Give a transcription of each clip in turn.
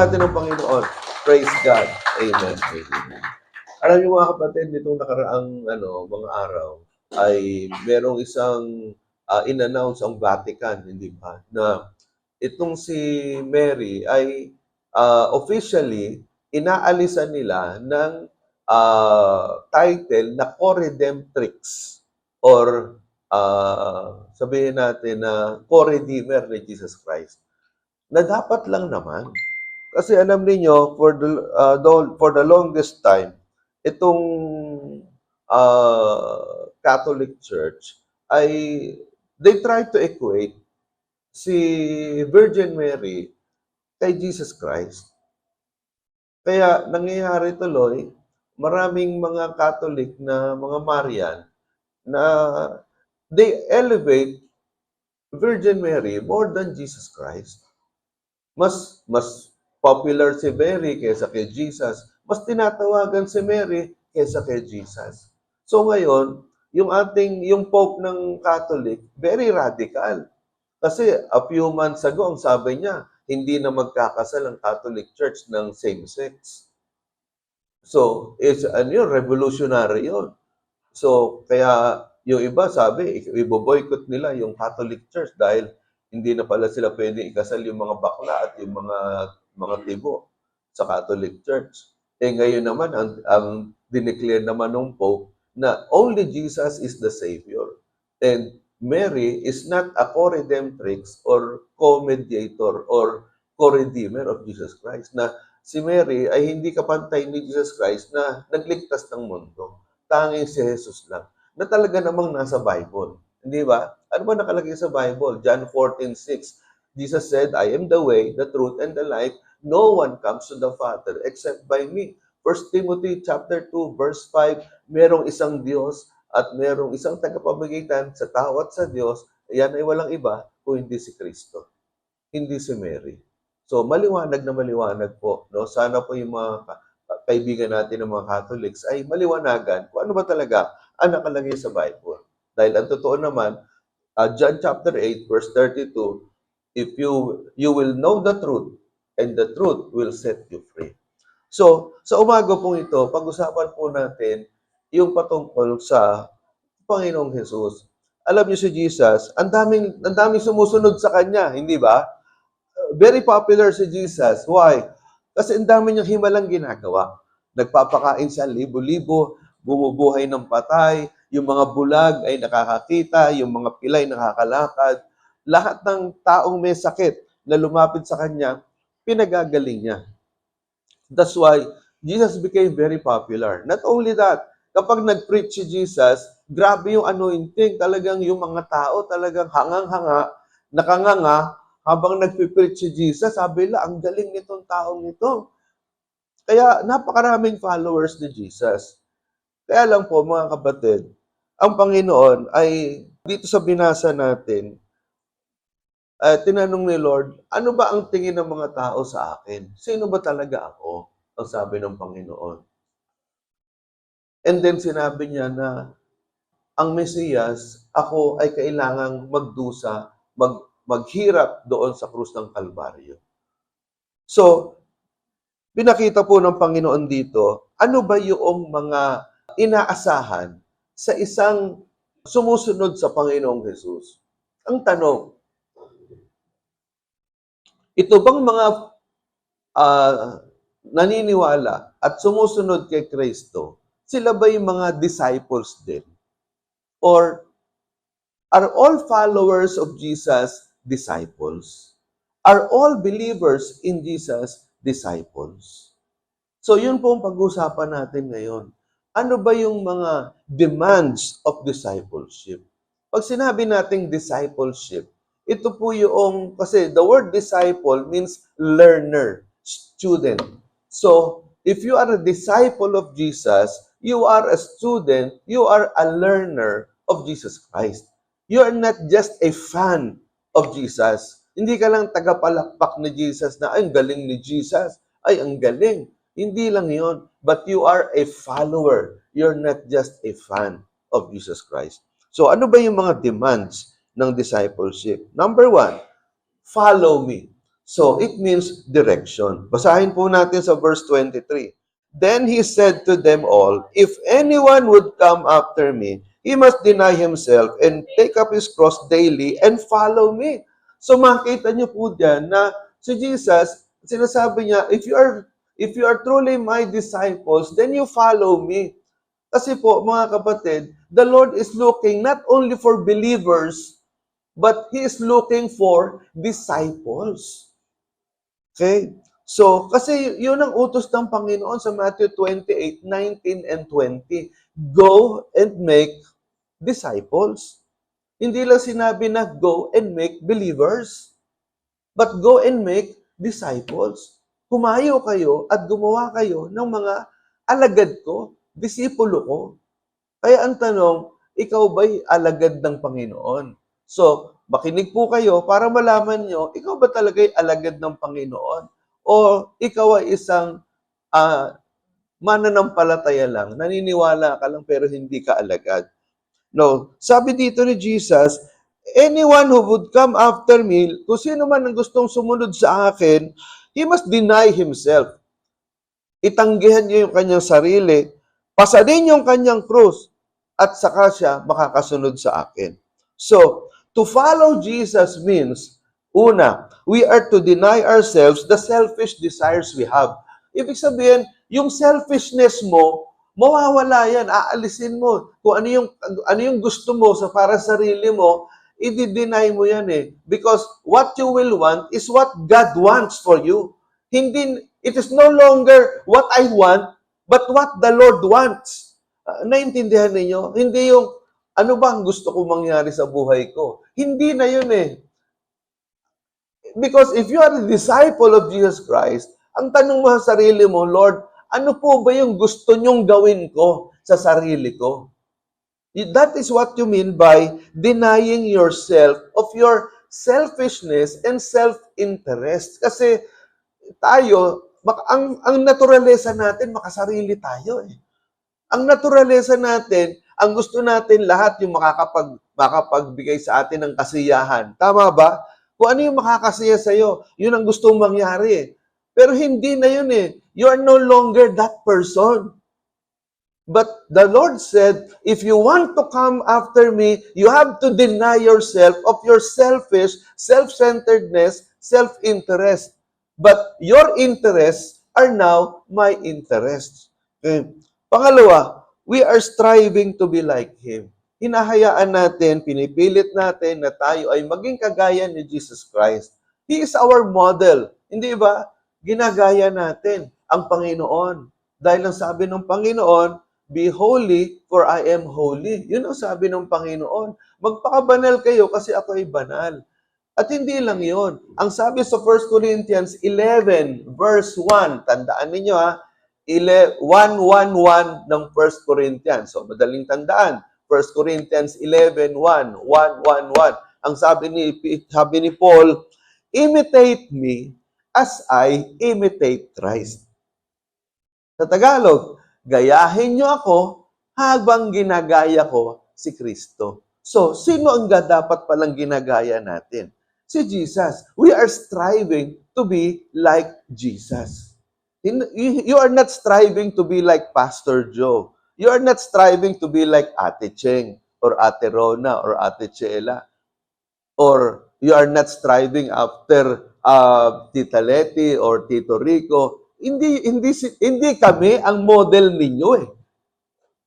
natin ang Panginoon. Praise God. Amen. Amen. Alam niyo mga kapatid, nitong nakaraang mga araw ay merong isang in-announce ang Vatican, hindi ba? Na itong si Mary ay officially inaalisan nila ng title na co-redemptrix or sabihin natin na co-redeemer ni Jesus Christ. Na dapat lang naman. Kasi alam niyo for the longest time, itong Catholic Church ay they try to equate si Virgin Mary kay Jesus Christ. Kaya nangyayari tuloy, maraming mga Catholic na mga Marian na they elevate Virgin Mary more than Jesus Christ. Mas popular si Mary kaysa kay Jesus. Mas tinatawagan si Mary kaysa kay Jesus. So ngayon, yung Pope ng Catholic, very radical. Kasi a few months ago, ang sabi niya, hindi na magkakasal ang Catholic Church ng same sex. So, it's revolutionary yun. So, kaya yung iba sabi, ibo-boycott nila yung Catholic Church dahil hindi na pala sila pwede ikasal yung mga bakla at yung mga tibo sa Catholic Church. Eh ngayon naman, ang dineclare naman ng Pope na only Jesus is the Savior. And Mary is not a co-redemptrix or co-mediator or co-redeemer of Jesus Christ. Na si Mary ay hindi kapantay ni Jesus Christ na nagligtas ng mundo. Tanging si Jesus lang. Na talaga namang nasa Bible. Hindi ba? Ano ba nakalagay sa Bible? John 14:6. Jesus said, I am the way, the truth, and the life. No one comes to the Father except by me. 1 Timothy chapter 2, verse 5, merong isang Diyos at merong isang tagapamagitan sa tao at sa Diyos. Yan ay walang iba kung hindi si Kristo. Hindi si Mary. So, maliwanag na maliwanag po. No? Sana po yung mga kaibigan natin ng mga Catholics ay maliwanagan kung ano ba talaga ang nakalagay sa Bible. Dahil ang totoo naman, John chapter 8, verse 32, if you will know the truth, and the truth will set you free. So, sa umaga pong ito, pag-usapan po natin yung patungkol sa Panginoong Jesus. Alam niyo si Jesus, ang daming sumusunod sa Kanya, hindi ba? Very popular si Jesus. Why? Kasi ang dami niyang himalang ginagawa. Nagpapakain siya libo-libo, bumubuhay ng patay, yung mga bulag ay nakakakita, yung mga pilay nakakalakad. Lahat ng taong may sakit na lumapit sa kanya, pinagagaling niya. That's why Jesus became very popular. Not only that, kapag nag-preach si Jesus, grabe yung anointing. Talagang yung mga tao talagang hangang-hanga, nakanganga, habang nag-preach si Jesus, sabi nila, ang galing nitong taong ito. Kaya napakaraming followers ni Jesus. Kaya lang po mga kapatid, ang Panginoon ay dito sa binasa natin, tinanong ni Lord, ano ba ang tingin ng mga tao sa akin? Sino ba talaga ako? Ang sabi ng Panginoon. And then sinabi niya na ang Mesiyas, ako ay kailangang magdusa, maghirap doon sa krus ng Kalbaryo. So, pinakita po ng Panginoon dito, ano ba yung mga inaasahan sa isang sumusunod sa Panginoong Jesus? Ang tanong, ito bang mga naniniwala at sumusunod kay Kristo, sila ba yung mga disciples din? Or are all followers of Jesus disciples? Are all believers in Jesus disciples? So yun po ang pag-uusapan natin ngayon. Ano ba yung mga demands of discipleship? Pag sinabi nating discipleship, ito po yung, kasi the word disciple means learner, student. So, if you are a disciple of Jesus, you are a student, you are a learner of Jesus Christ. You are not just a fan of Jesus. Hindi ka lang tagapalakpak ni Jesus na, ay, ang galing ni Jesus. Ay, ang galing. Hindi lang yon, but you are a follower. You're not just a fan of Jesus Christ. So, ano ba yung mga demands ng discipleship? Number 1, follow me. So, it means direction. Basahin po natin sa verse 23. Then he said to them all, if anyone would come after me, he must deny himself and take up his cross daily and follow me. So makita niyo po diyan na si Jesus, sinasabi niya, if you are truly my disciples, then you follow me. Kasi po, mga kapatid, the Lord is looking not only for believers, but He is looking for disciples. Okay? So, kasi yun ang utos ng Panginoon sa Matthew 28:19 and 20. Go and make disciples. Hindi lang sinabi na go and make believers, but go and make disciples. Humayo kayo at gumawa kayo ng mga alagad ko, disipulo ko. Kaya ang tanong, ikaw ba'y alagad ng Panginoon? So, makinig po kayo para malaman nyo, ikaw ba talaga'y alagad ng Panginoon? O ikaw ay isang mananampalataya lang, naniniwala ka lang pero hindi ka alagad? No, sabi dito ni Jesus, anyone who would come after me, kung sino man ang gustong sumunod sa akin, he must deny himself. Itanggihan niyo yung kanyang sarili, pasanin yung kanyang krus, at saka siya makakasunod sa akin. So, to follow Jesus means, una, we are to deny ourselves the selfish desires we have. Ibig sabihin, yung selfishness mo, mawawala yan, aalisin mo. Kung ano yung gusto mo sa para sarili mo, i-deny mo yan eh. Because what you will want is what God wants for you. It is no longer what I want, but what the Lord wants. Naintindihan ninyo? Hindi yung, ano ba ang gusto ko mangyari sa buhay ko? Hindi na yun eh. Because if you are a disciple of Jesus Christ, ang tanong mo sa sarili mo, Lord, ano po ba yung gusto nyong gawin ko sa sarili ko? That is what you mean by denying yourself of your selfishness and self-interest. Kasi tayo, ang naturalesa natin, makasarili tayo eh. Ang naturalesa natin, ang gusto natin lahat yung makapagbigay sa atin ng kasiyahan. Tama ba? Kung ano yung makakasiya sa'yo, yun ang gustong mangyari eh. Pero hindi na yun eh. You are no longer that person. But the Lord said, if you want to come after me, you have to deny yourself of your selfish, self-centeredness, self-interest. But your interests are now my interests. Okay. Pangalawa, we are striving to be like Him. Hinahayaan natin, pinipilit natin na tayo ay maging kagaya ni Jesus Christ. He is our model. Hindi ba? Ginagaya natin ang Panginoon. Dahil ang sabi ng Panginoon, be holy for I am holy. Yun ang sabi ng Panginoon. Magpakabanal kayo kasi ako ay banal. At hindi lang yon. Ang sabi sa 1 Corinthians 11 verse 1, tandaan ninyo 1:1:1 ng 1 Corinthians. So, madaling tandaan. 1 Corinthians 11:1, 1:1:1. Ang sabi ni Paul, imitate me as I imitate Christ. Sa Tagalog, gayahin niyo ako habang ginagaya ko si Kristo. So, sino ang dapat palang ginagaya natin? Si Jesus. We are striving to be like Jesus. You are not striving to be like Pastor Joe. You are not striving to be like Ate Cheng or Ate Rona or Ate Chela. Or you are not striving after Tita Leti or Tito Rico. Hindi kami ang model ninyo eh.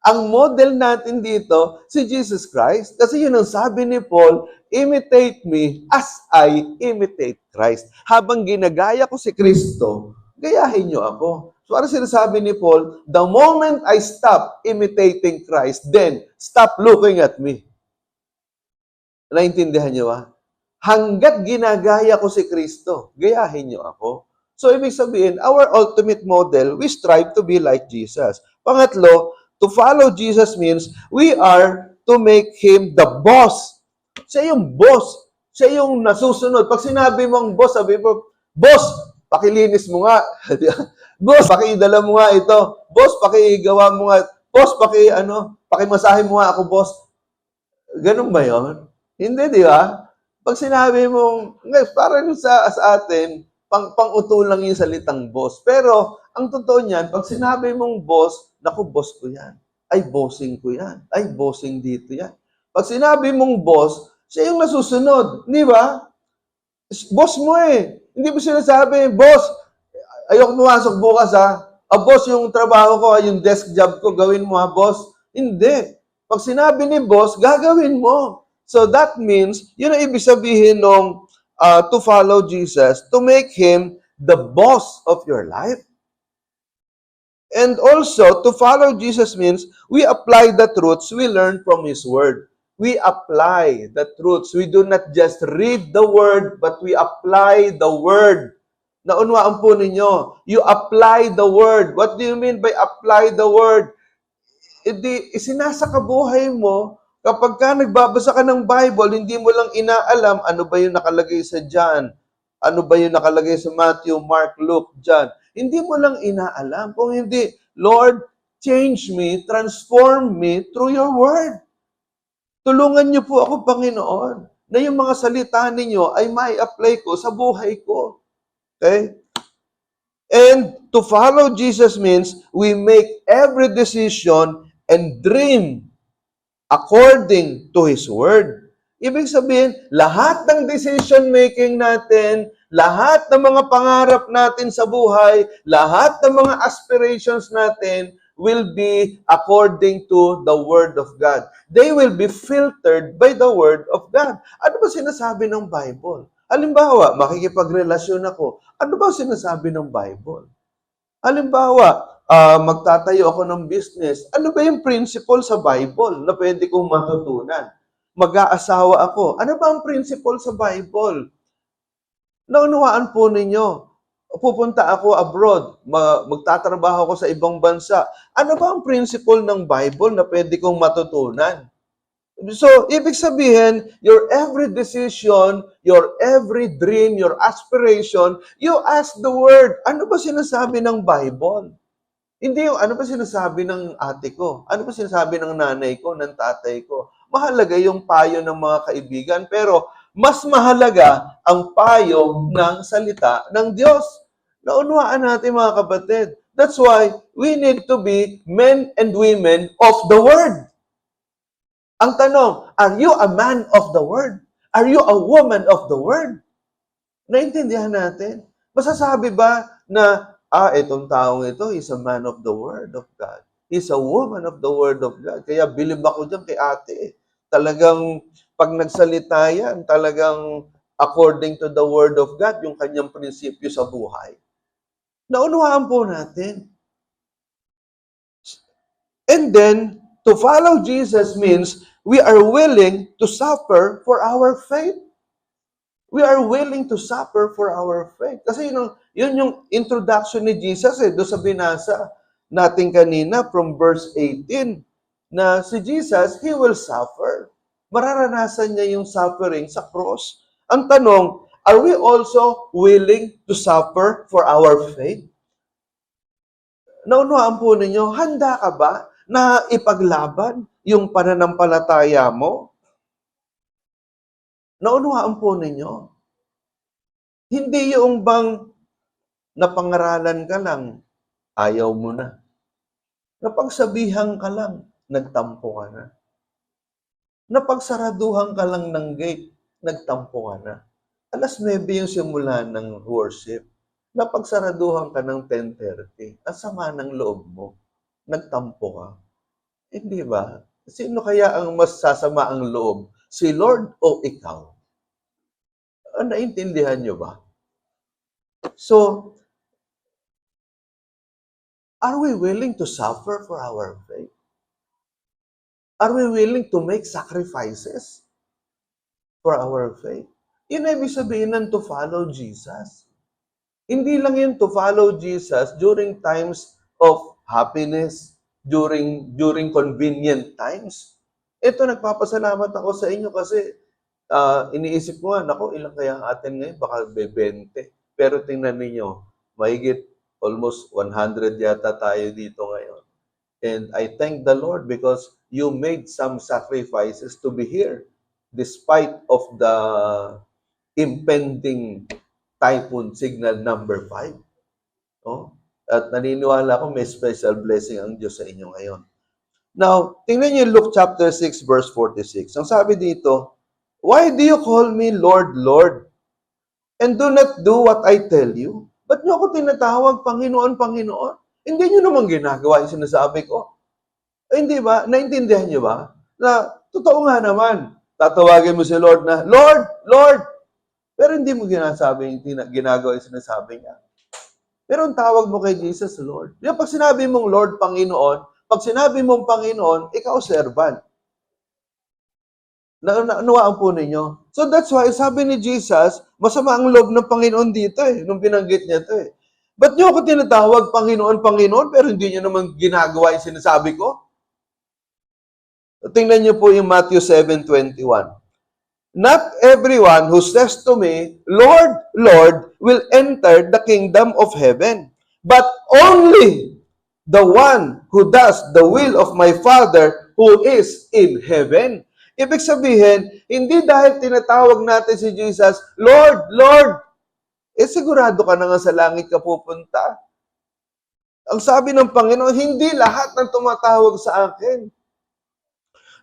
Ang model natin dito, si Jesus Christ. Kasi yun ang sabi ni Paul, imitate me as I imitate Christ. Habang ginagaya ko si Kristo, gayahin niyo ako. So, ano sinasabi ni Paul? The moment I stop imitating Christ, then stop looking at me. Naintindihan niyo ba? Hanggat ginagaya ko si Kristo, gayahin niyo ako. So, ibig sabihin, our ultimate model, we strive to be like Jesus. Pangatlo, to follow Jesus means we are to make Him the boss. Siya yung boss. Siya yung nasusunod. Pag sinabi mong boss, sabi mo, boss, pakilinis mo nga. Boss, pakidala mo nga ito. Boss, pakigawa mo nga. Boss, pakimasahe mo nga ako, boss. Ganun ba yun? Hindi, di ba? Pag sinabi mo, parang sa atin, pang-uto lang yung salitang boss. Pero, ang totoo niyan, pag sinabi mong boss, naku, boss ko yan. Ay, bossing ko yan. Ay, bossing dito yan. Pag sinabi mong boss, siya yung nasusunod. Di ba? Boss mo eh. Hindi mo sinasabi, boss, ayoko pumasok bukas ha. Boss, yung trabaho ko, yung desk job ko, gawin mo ha, boss. Hindi. Pag sinabi ni boss, gagawin mo. So that means, yun ang ibig sabihin ng to follow Jesus, to make Him the boss of your life. And also, to follow Jesus means we apply the truths we learn from His Word. We apply the truths. We do not just read the Word, but we apply the Word. Naunawaan po ninyo, you apply the Word. What do you mean by apply the Word? Isinasakabuhay mo, kapag ka nagbabasa ka ng Bible, hindi mo lang inaalam ano ba yung nakalagay sa John, ano ba yung nakalagay sa Matthew, Mark, Luke, John. Hindi mo lang inaalam. Kung hindi, Lord, change me, transform me through your word. Tulungan niyo po ako, Panginoon, na yung mga salita ninyo ay mai-apply ko sa buhay ko. Okay? And to follow Jesus means we make every decision and dream according to His Word. Ibig sabihin, lahat ng decision-making natin, lahat ng mga pangarap natin sa buhay, lahat ng mga aspirations natin will be according to the Word of God. They will be filtered by the Word of God. Ano ba sinasabi ng Bible? Halimbawa, makikipagrelasyon ako. Ano ba sinasabi ng Bible? Halimbawa, magtatayo ako ng business. Ano ba yung principle sa Bible na pwede kong matutunan? Mag-aasawa ako. Ano ba ang principle sa Bible? Naunawaan po ninyo. Pupunta ako abroad. Magtatrabaho ako sa ibang bansa. Ano ba ang principle ng Bible na pwede kong matutunan? So, ibig sabihin, your every decision, your every dream, your aspiration, you ask the Word. Ano ba sinasabi ng Bible? Hindi yung ano ba sinasabi ng ate ko? Ano ba sinasabi ng nanay ko, ng tatay ko? Mahalaga yung payo ng mga kaibigan, pero mas mahalaga ang payo ng salita ng Diyos. Naunawaan natin mga kapatid. That's why we need to be men and women of the Word. Ang tanong, are you a man of the Word? Are you a woman of the Word? Naintindihan natin? Masasabi ba na, itong taong ito is a man of the Word of God. He's a woman of the Word of God. Kaya bilib ako dyan kay ate. Talagang, pag nagsalita yan, talagang according to the Word of God, yung kanyang prinsipyo sa buhay. Naunawaan po natin. And then, to follow Jesus means we are willing to suffer for our faith. We are willing to suffer for our faith. Kasi yun yung introduction ni Jesus doon sa binasa natin kanina from verse 18, na si Jesus, He will suffer. Mararanasan niya yung suffering sa cross. Ang tanong, are we also willing to suffer for our faith? Naunawaan po ninyo, handa ka ba na ipaglaban yung pananampalataya mo? Naunawaan po ninyo, hindi yung bang napangaralan ka lang, ayaw mo na. Napagsabihan ka lang, nagtampo ka na. Napagsaraduhan ka lang ng gate, nagtampo ka na. 9:00 yung simula ng worship. Napagsaraduhan ka ng 10:30. Ang sama ng loob mo. Nagtampo ka. Hindi ba? Sino kaya ang mas sasama ang loob? Si Lord o ikaw? Naintindihan nyo ba? So, are we willing to suffer for our faith? Are we willing to make sacrifices for our faith? Yun ay ibig sabihin ng to follow Jesus. Hindi lang yun to follow Jesus during times of happiness, during convenient times. Ito, nagpapasalamat ako sa inyo kasi iniisip ko nga, naku, ilang kaya atin ngayon? Baka 20. Pero tingnan ninyo, mahigit almost 100 yata tayo dito ngayon. And I thank the Lord because you made some sacrifices to be here despite of the impending typhoon signal number 5. No? At naniniwala ako may special blessing ang Diyos sa inyo ngayon. Now, tingnan niyo Luke chapter 6 verse 46. Ang sabi dito, "Why do you call me Lord, Lord, and do not do what I tell you?" Ba't niyo ako tinatawag Panginoon, Panginoon? Hindi niyo naman ginagawa yung sinasabi ko. Hindi ba? Naintindihan niyo ba? Na totoo nga naman. Tatawagin mo si Lord na, Lord, Lord. Pero hindi mo ginagawa yung sinasabi niya. Pero ang tawag mo kay Jesus, Lord. Yung pag sinabi mong Lord, Panginoon, pag sinabi mong Panginoon, ikaw servant. Naunawaan po ninyo. So that's why, sabi ni Jesus, masama ang loob ng Panginoon dito nung binanggit niya ito Ba't niyo ako tinatawag Panginoon, Panginoon, pero hindi niyo naman ginagawa yung sinasabi ko? Tingnan niyo po yung Matthew 7:21. "Not everyone who says to me, Lord, Lord, will enter the kingdom of heaven, but only the one who does the will of my Father who is in heaven." Ibig sabihin, hindi dahil tinatawag natin si Jesus, Lord, Lord, sigurado ka na nga sa langit ka pupunta. Ang sabi ng Panginoon, hindi lahat ng tumatawag sa akin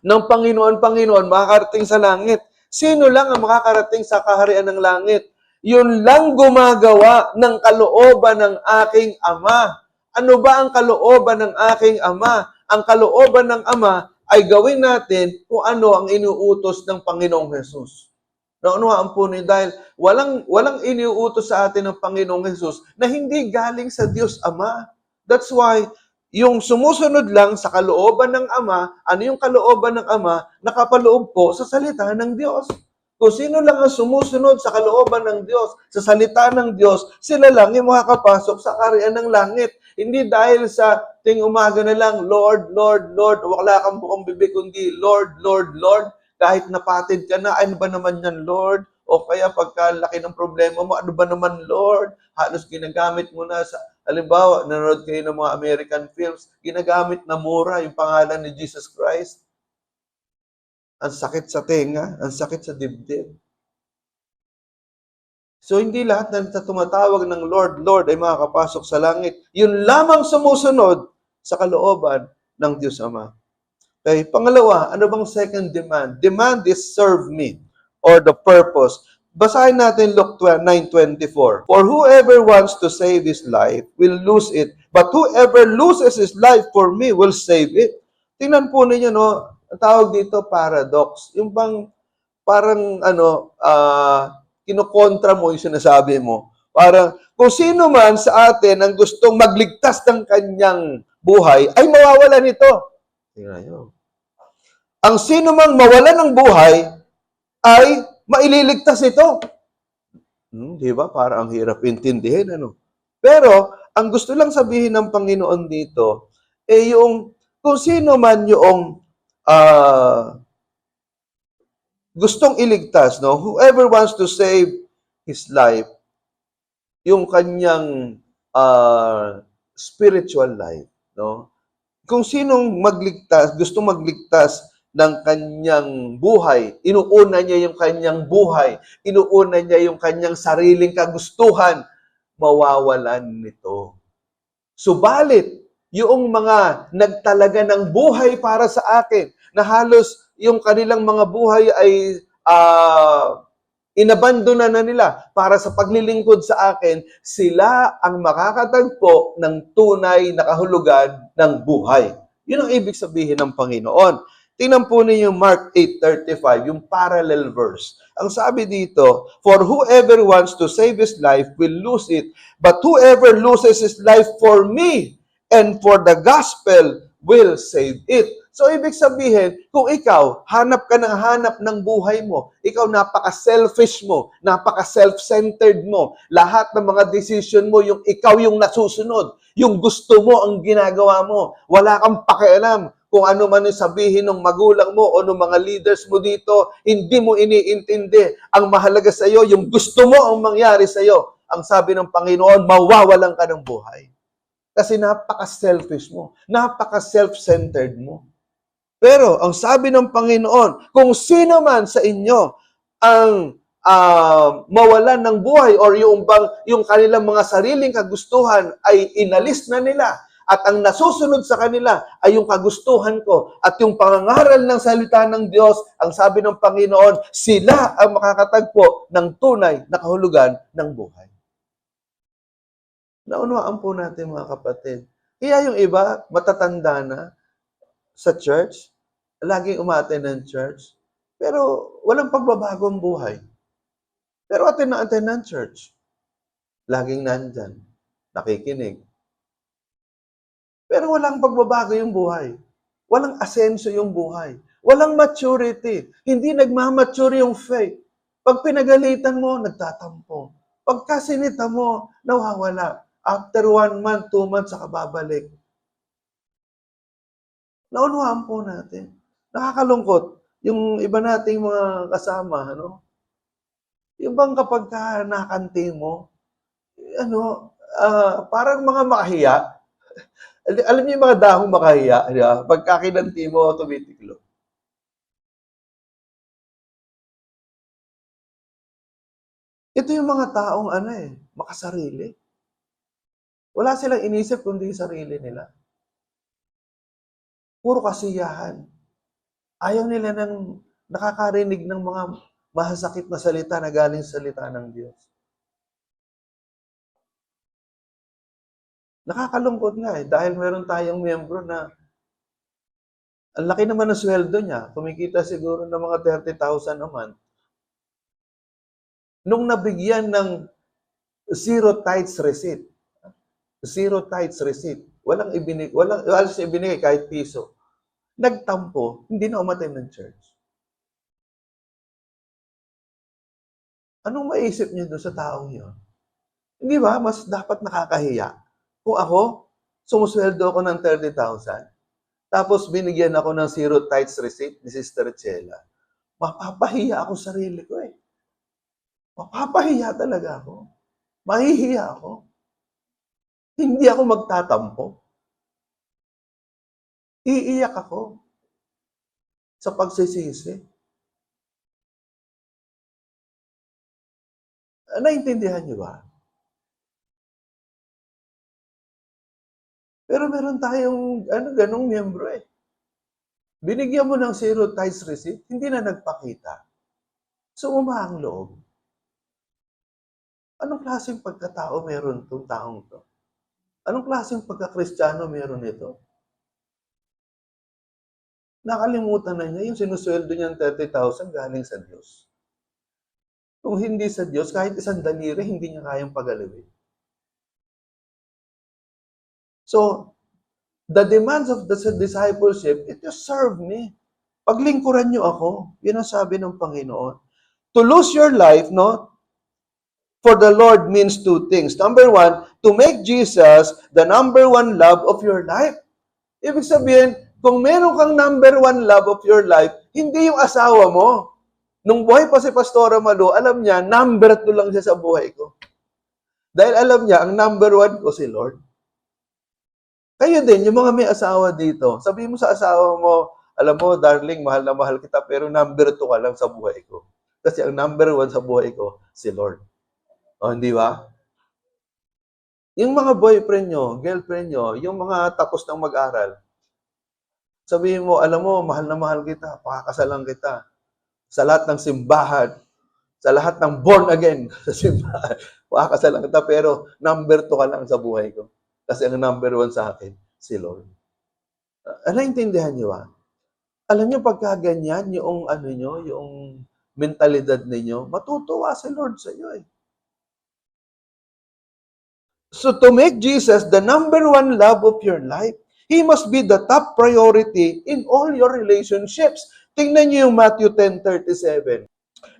ng Panginoon, Panginoon, makakarating sa langit. Sino lang ang makakarating sa kaharian ng langit? Yun lang gumagawa ng kalooban ng aking Ama. Ano ba ang kalooban ng aking Ama? Ang kalooban ng Ama ay gawin natin kung ano ang inuutos ng Panginoong Hesus. Naunawaan po niyo dahil walang iniuutos sa atin ng Panginoong Hesus na hindi galing sa Diyos Ama. That's why yung sumusunod lang sa kalooban ng Ama, ano yung kalooban ng Ama, nakapaloob po sa salita ng Diyos. Kung sino lang ang sumusunod sa kalooban ng Diyos, sa salita ng Diyos, sila lang yung makakapasok sa kaharian ng langit. Hindi dahil sa ting umaga na lang, Lord, Lord, Lord, wala kang bukang bibig, kundi Lord, Lord, Lord. Kahit napatid ka na, ano ba naman yan, Lord? O kaya pagkalaki ng problema mo, ano ba naman, Lord? Halos ginagamit mo na sa, halimbawa, nanonood kayo ng mga American films, ginagamit na mura yung pangalan ni Jesus Christ. Ang sakit sa tenga, ang sakit sa dibdib. So, hindi lahat na tumatawag ng Lord, Lord ay makakapasok sa langit. Yun lamang sumusunod sa kalooban ng Diyos Ama. Okay, pangalawa, ano bang second demand? Demand is serve me, or the purpose. Basahin natin Luke 9:24. "For whoever wants to save his life will lose it, but whoever loses his life for me will save it." Tingnan po ninyo, no? Ang tawag dito, paradox. Yung bang, parang, kinukontra mo yung sinasabi mo. Parang, kung sino man sa atin ang gustong magligtas ng kanyang buhay, ay mawawala nito. Tingnan nyo. Ang sino mang mawalan ng buhay, ay maililigtas ito. Di ba? Parang ang hirap intindihin, ano? Pero, ang gusto lang sabihin ng Panginoon dito, yung, kung sino man yung gustong iligtas, no? Whoever wants to save his life, yung kanyang spiritual life, no? Kung sinong magligtas, gustong magligtas ng kanyang buhay, inuuna niya yung kanyang buhay, inuuna niya yung kanyang sariling kagustuhan, mawawalan nito. Subalit, yung mga nagtalaga ng buhay para sa akin, na halos yung kanilang mga buhay ay inabandona na nila para sa paglilingkod sa akin, sila ang makakatagpo ng tunay na kahulugan ng buhay. Yun ang ibig sabihin ng Panginoon. Tingnan po ninyo Mark 8:35, yung parallel verse. Ang sabi dito, "For whoever wants to save his life will lose it, but whoever loses his life for me and for the gospel will save it." So, ibig sabihin, kung ikaw, hanap ka ng buhay mo, ikaw napaka-selfish mo, napaka-self-centered mo, lahat ng mga decision mo, yung ikaw yung nasusunod, yung gusto mo ang ginagawa mo, wala kang pakialam kung ano man yung sabihin ng magulang mo o ng mga leaders mo dito, hindi mo iniintindi. Ang mahalaga sa iyo, yung gusto mo ang mangyari sa iyo. Ang sabi ng Panginoon, mawawalan ka ng buhay. Kasi napaka-selfish mo, napaka-self-centered mo. Pero, ang sabi ng Panginoon, kung sino man sa inyo ang mawalan ng buhay or yung kanilang mga sariling kagustuhan ay inalis na nila at ang nasusunod sa kanila ay yung kagustuhan ko at yung pangangaral ng salita ng Diyos, ang sabi ng Panginoon, sila ang makakatagpo ng tunay na kahulugan ng buhay. Naunawaan po natin mga kapatid. Kaya yung iba, matatanda na sa church, laging umaattend ng church, pero walang pagbabago ang buhay. Pero attend ng church. Laging nandyan, nakikinig. Pero walang pagbabago yung buhay. Walang asenso yung buhay. Walang maturity. Hindi nagmamature yung faith. Pag pinagalitan mo, nagtatampo. Pagka sinita mo, nawawala. After 1 month, 2 months, saka babalik. Naunawaan po natin. Nakakalungkot. Yung iba nating mga kasama, yung bang kapag nakanti mo, parang mga makahiya. Alam niyo yung mga dahong makahiya, di ba? Pagka kinanti mo, tumitiklo. Ito yung mga taong makasarili. Wala silang inisip kundi sarili nila. Puro kasiyahan. Ayaw nila ng nakakarinig ng mga masasakit na salita na galing sa salita ng Diyos. Nakakalungkot nga dahil meron tayong miyembro na ang laki naman ng sweldo niya. Kumikita siguro ng mga 30,000 a month. Nung nabigyan ng zero tithes receipt, walang ibinigay kahit piso. Nagtampo, hindi na umattend ng church. Anong maisip niyo doon sa taong yun? Hindi ba? Mas dapat nakakahiya. Kung ako, sumusweldo ako ng 30,000, tapos binigyan ako ng zero tithes receipt ni Sister Chela, mapapahiya ako sa sarili ko eh. Mapapahiya talaga ako. Mahihiya ako. Hindi ako magtatampo. Iiyak ako sa pagsisisi. Naintindihan niyo ba? Pero meron tayong ganong miyembro eh. Binigyan mo ng zero tithes receipt, hindi na nagpakita. Sumama ang loob. Anong klaseng pagkatao meron itong taong to? Anong klaseng pagka-Kristiyano meron ito? Nakalimutan na niya yung sinusweldo niyang 30,000 galing sa Diyos. Kung hindi sa Diyos, kahit isang daliri, hindi niya kayang pagalawin. So, the demands of the discipleship, it is serve me. Paglingkuran niyo ako, yun ang sabi ng Panginoon. To lose your life, for the Lord means 2 things. Number 1, to make Jesus the number 1 love of your life. Ibig sabihin, kung meron kang number 1 love of your life, hindi yung asawa mo. Nung buhay pa si Pastora Malu, alam niya, number 2 lang siya sa buhay ko. Dahil alam niya, ang number 1 ko si Lord. Kayo din, yung mga may asawa dito, sabihin mo sa asawa mo, alam mo, darling, mahal na mahal kita, pero number 2 ka lang sa buhay ko. Kasi ang number 1 sa buhay ko, si Lord. O, hindi ba? Yung mga boyfriend nyo, girlfriend nyo, yung mga tapos ng mag-aral, sabihin mo, alam mo, mahal na mahal kita, pakakasalan kita. Sa lahat ng simbahan, sa lahat ng born again sa simbahan, pakakasalan kita, pero number 2 ka lang sa buhay ko. Kasi ang number 1 sa akin, si Lord. Naintindihan niyo ba? Alam niyo, pagka ganyan, yung mentalidad ninyo, matutuwa si Lord sa iyo eh. So to make Jesus the number 1 love of your life, He must be the top priority in all your relationships. Tingnan niyo yung Matthew 10:37.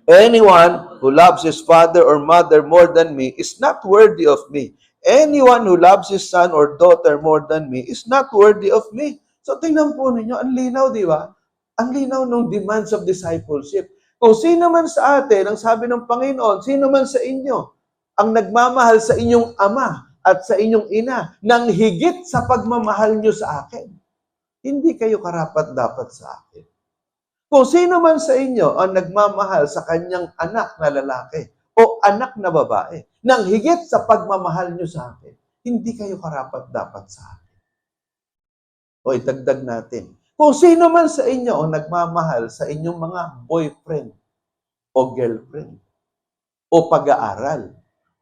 Anyone who loves his father or mother more than me is not worthy of me. Anyone who loves his son or daughter more than me is not worthy of me. So tingnan po ninyo, ang linaw, di ba? Ang linaw ng demands of discipleship. Kung sino man sa atin, ang sabi ng Panginoon, sino man sa inyo, ang nagmamahal sa inyong ama at sa inyong ina, nang higit sa pagmamahal nyo sa akin, hindi kayo karapat-dapat sa akin. Kung sino man sa inyo ang nagmamahal sa kanyang anak na lalaki o anak na babae, nang higit sa pagmamahal nyo sa akin, hindi kayo karapat-dapat sa akin. O itagdag natin, kung sino man sa inyo ang nagmamahal sa inyong mga boyfriend o girlfriend o pag-aaral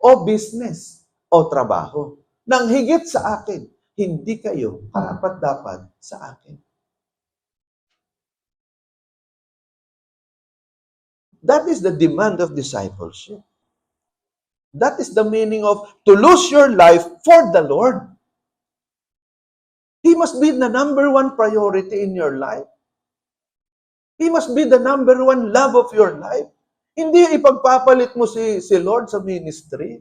o business o trabaho, nang higit sa akin, hindi kayo karapat-dapat sa akin. That is the demand of discipleship. That is the meaning of to lose your life for the Lord. He must be the number one priority in your life. He must be the number one love of your life. Hindi ipagpapalit mo si Lord sa ministry.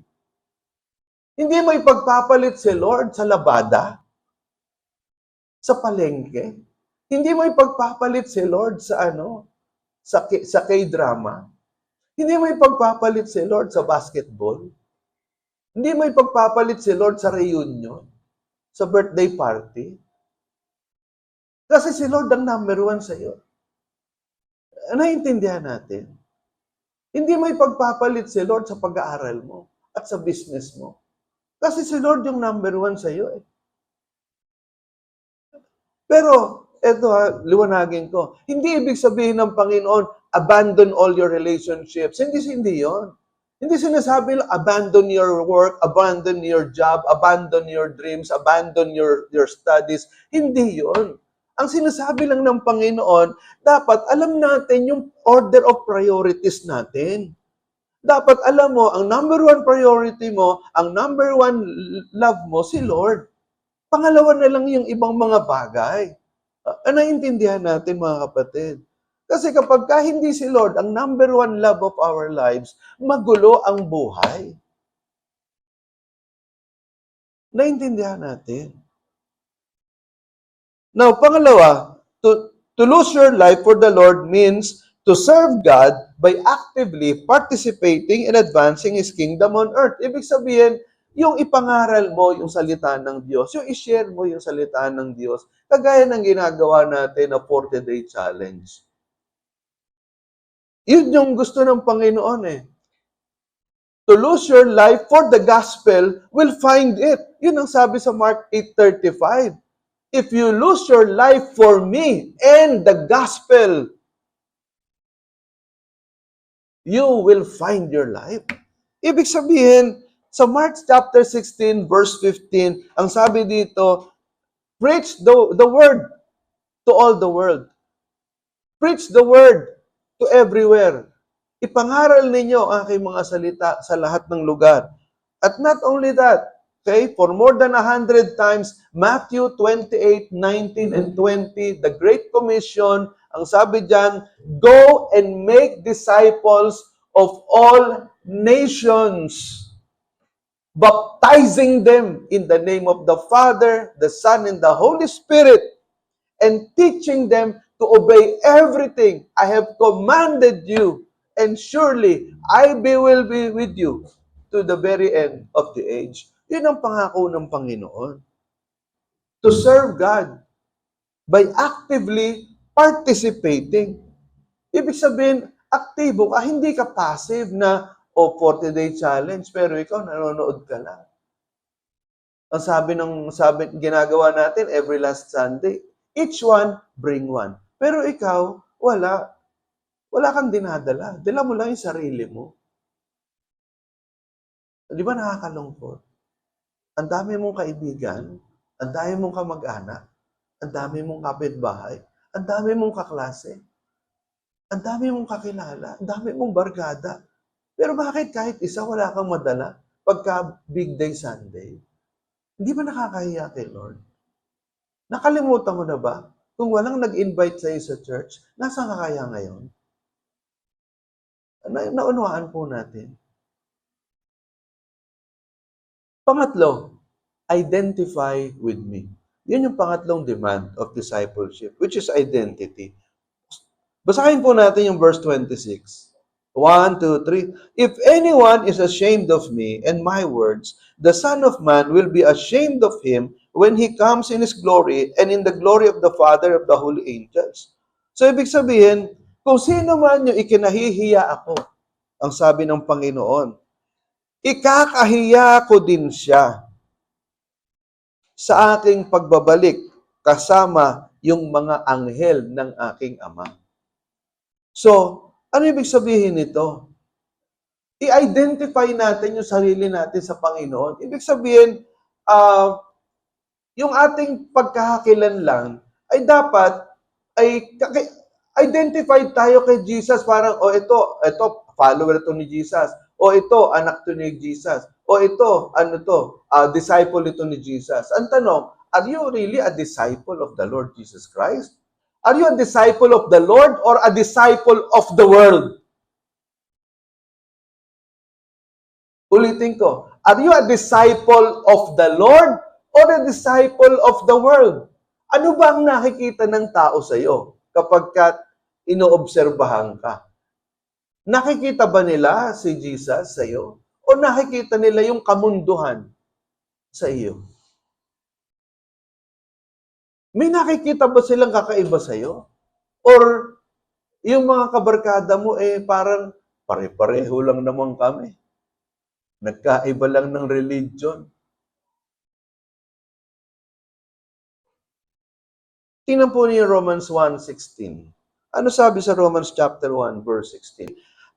Hindi mo ipagpapalit si Lord sa labada, sa palengke. Hindi mo ipagpapalit si Lord sa sa K-drama. Hindi mo ipagpapalit si Lord sa basketball. Hindi mo ipagpapalit si Lord sa reunion, sa birthday party. Kasi si Lord ang number one sa iyo. Naiintindihan natin. Hindi mo ipagpapalit si Lord sa pag-aaral mo at sa business mo. Kasi si Lord yung number one sa iyo. Pero, eto liwanagin ko. Hindi ibig sabihin ng Panginoon, abandon all your relationships. Hindi yun. Hindi sinasabi lang, abandon your work, abandon your job, abandon your dreams, abandon your studies. Hindi yun. Ang sinasabi lang ng Panginoon, dapat alam natin yung order of priorities natin. Dapat alam mo, ang number one priority mo, ang number one love mo, si Lord. Pangalawa na lang yung ibang mga bagay. Naiintindihan natin mga kapatid. Kasi kapag hindi si Lord ang number one love of our lives, magulo ang buhay. Naiintindihan natin. Now, pangalawa, to lose your life for the Lord means to serve God by actively participating in advancing His kingdom on earth. Ibig sabihin, yung ipangaral mo yung salita ng Diyos, yung i-share mo yung salita ng Diyos, kagaya ng ginagawa natin na 40-day challenge. Yun yung gusto ng Panginoon eh. To lose your life for the gospel will find it. Yun ang sabi sa Mark 8:35. If you lose your life for me and the gospel, you will find your life. Ibig sabihin, sa Mark chapter 16, verse 15, ang sabi dito, preach the word to all the world. Preach the word to everywhere. Ipangaral ninyo ang aking mga salita sa lahat ng lugar. At not only that, okay, for more than 100 times, Matthew 28, 19, and 20, the Great Commission, ang sabi dyan, go and make disciples of all nations, baptizing them in the name of the Father, the Son, and the Holy Spirit, and teaching them to obey everything I have commanded you, and surely I will be with you to the very end of the age. Yun ang pangako ng Panginoon. To serve God by actively participating. Ibig sabihin, aktibo ka, hindi ka passive na 40-day challenge, pero ikaw nanonood ka lang. Ang sabi ginagawa natin every last Sunday, each one, bring one. Pero ikaw, wala kang dinadala. Dala mo lang yung sarili mo. Di ba nakakalungkot? Ang dami mong kaibigan, ang dami mong kamag-anak, ang dami mong kapitbahay, ang dami mong kaklase, ang dami mong kakilala, ang dami mong barkada. Pero bakit kahit isa wala kang madala pagka Big Day Sunday? Hindi ba nakakahiya kay Lord? Nakalimutan mo na ba? Kung walang nag-invite sa'yo sa church, nasaan ka kaya ngayon? Naunawaan po natin. Pangatlo, identify with me. Yun yung pangatlong demand of discipleship, which is identity. Basahin po natin yung verse 26. 1, 2, 3. If anyone is ashamed of me and my words, the Son of Man will be ashamed of him when he comes in his glory and in the glory of the Father of the holy angels. So, ibig sabihin, kung sino man yung ikinahihiya ako, ang sabi ng Panginoon, ikakahiya ko din siya sa aking pagbabalik kasama yung mga anghel ng aking Ama. So, ano ibig sabihin nito? I-identify natin yung sarili natin sa Panginoon. Ibig sabihin, yung ating pagkakakilanlan ay dapat ay identified tayo kay Jesus. Parang, ito, follower to ni Jesus. Ito, anak to ni Jesus. Ito, disciple ito ni Jesus. Ang tanong, are you really a disciple of the Lord Jesus Christ? Are you a disciple of the Lord or a disciple of the world? Ulitin ko, are you a disciple of the Lord or a disciple of the world? Ano ba ang nakikita ng tao sa iyo kapag inoobserbahan ka? Nakikita ba nila si Jesus sa iyo? O nakikita nila yung kamunduhan sa iyo? May nakikita ba silang kakaiba sa iyo? Or yung mga kabarkada mo parang pare-pareho lang naman kami. Nagkaiba lang ng religion. Tingnan po niyo Romans 1:16. Ano sabi sa Romans chapter 1 verse 16?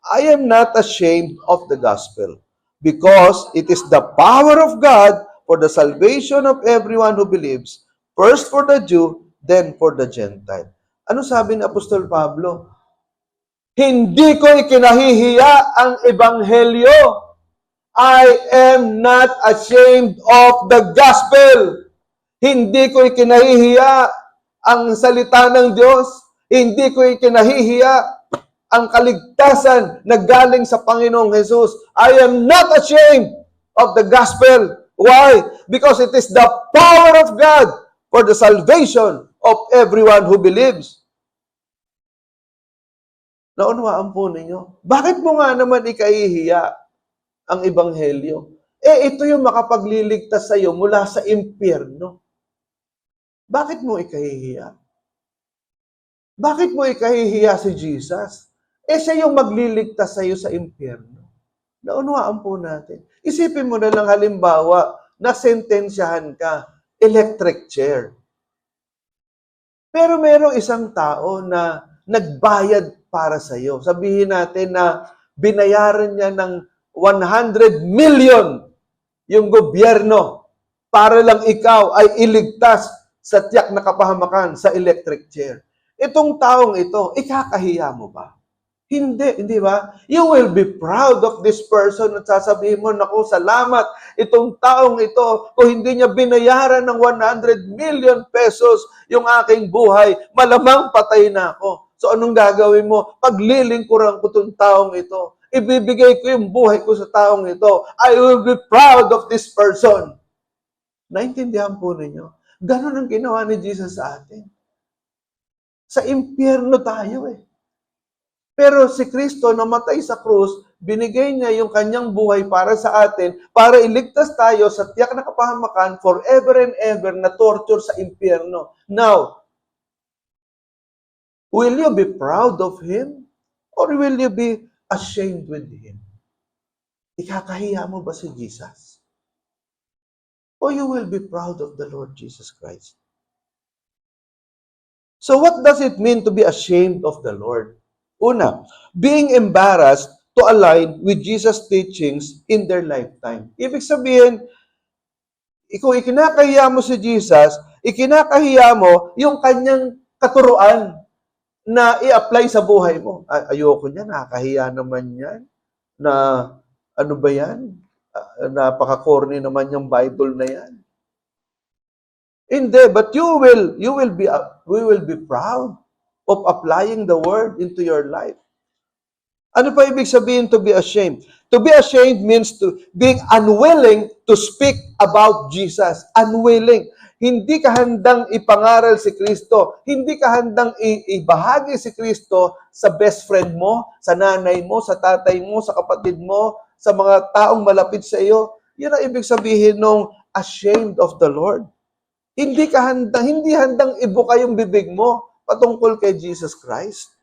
I am not ashamed of the gospel because it is the power of God for the salvation of everyone who believes, first for the Jew, then for the Gentile. Ano sabi ni Apostol Pablo? Hindi ko ikinahihiya ang ebanghelyo. I am not ashamed of the gospel. Hindi ko ikinahihiya ang salita ng Diyos. Hindi ko ikinahihiya ang kaligtasan na galing sa Panginoong Jesus. I am not ashamed of the gospel. Why? Because it is the power of God for the salvation of everyone who believes. Naunawaan po ninyo? Bakit mo nga naman ikahihiya ang ebanghelyo? Ito yung makapagliligtas sa iyo mula sa impyerno. Bakit mo ikahihiya? Bakit mo ikahihiya si Jesus? Siya yung magliligtas sa iyo sa impyerno. Naunawaan po natin. Isipin mo na lang halimbawa, nasentensyahan ka, electric chair. Pero merong isang tao na nagbayad para sa iyo. Sabihin natin na binayaran niya ng 100 million yung gobyerno para lang ikaw ay iligtas sa tiyak na kapahamakan sa electric chair. Itong taong ito, ikakahiya mo ba? Hindi ba? You will be proud of this person at sasabihin mo, naku, salamat, itong taong ito, kung hindi niya binayaran ng 100 million pesos yung aking buhay, malamang patay na ako. So anong gagawin mo? Paglilingkuran ko itong taong ito. Ibibigay ko yung buhay ko sa taong ito. I will be proud of this person. Naintindihan po ninyo? Ganon ang ginawa ni Jesus sa atin. Sa impyerno tayo Pero si Kristo namatay sa krus, binigay niya yung kanyang buhay para sa atin, para iligtas tayo sa tiyak na kapahamakan forever and ever na torture sa impyerno. Now, will you be proud of Him? Or will you be ashamed with Him? Ikakahiya mo ba si Jesus? Or you will be proud of the Lord Jesus Christ? So what does it mean to be ashamed of the Lord? Una, being embarrassed to align with Jesus' teachings in their lifetime. Ibig sabihin, kung ikinakahiya mo si Jesus, ikinakahiya mo yung kanyang katuruan na i-apply sa buhay mo. Ayoko niya, nakakahiya naman yan. Na ano ba yan? Napaka-corny naman yung Bible na yan. Hindi, but we will be proud of applying the word into your life. Ano pa ibig sabihin to be ashamed? To be ashamed means to being unwilling to speak about Jesus. Unwilling. Hindi ka handang ipangaral si Kristo. Hindi ka handang ibahagi si Kristo sa best friend mo, sa nanay mo, sa tatay mo, sa kapatid mo, sa mga taong malapit sa iyo. Yan ang ibig sabihin ng ashamed of the Lord. Hindi handang ibuka yung bibig mo patungkol kay Jesus Christ.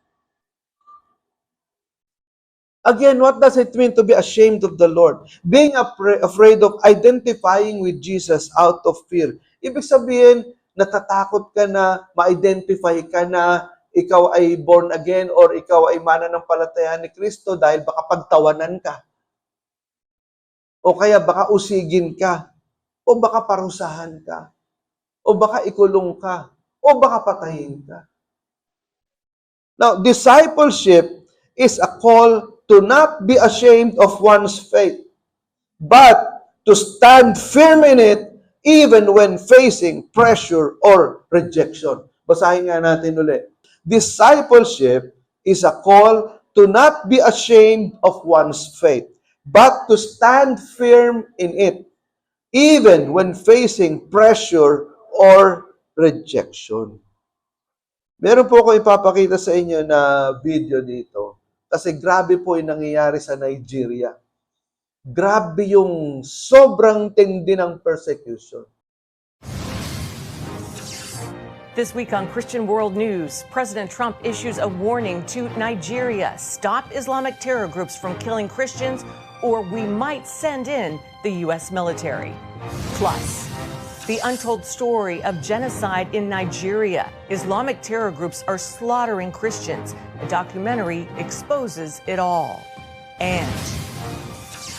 Again, what does it mean to be ashamed of the Lord? Being afraid of identifying with Jesus out of fear. Ibig sabihin, natatakot ka na, ma-identify ka na, ikaw ay born again or ikaw ay mananampalataya ni Kristo dahil baka pagtawanan ka. O kaya baka usigin ka. O baka parusahan ka. O baka ikulong ka. O baka patayin ka. Now, discipleship is a call to not be ashamed of one's faith, but to stand firm in it even when facing pressure or rejection. Basahin nga natin ulit. Discipleship is a call to not be ashamed of one's faith, but to stand firm in it even when facing pressure or rejection. Meron po ako ipapakita sa inyo na video dito. Kasi grabe po yung nangyayari sa Nigeria. Grabe yung sobrang tindi ng persecution. This week on Christian World News, President Trump issues a warning to Nigeria. Stop Islamic terror groups from killing Christians, or we might send in the U.S. military. Plus, the untold story of genocide in Nigeria. Islamic terror groups are slaughtering Christians. A documentary exposes it all. And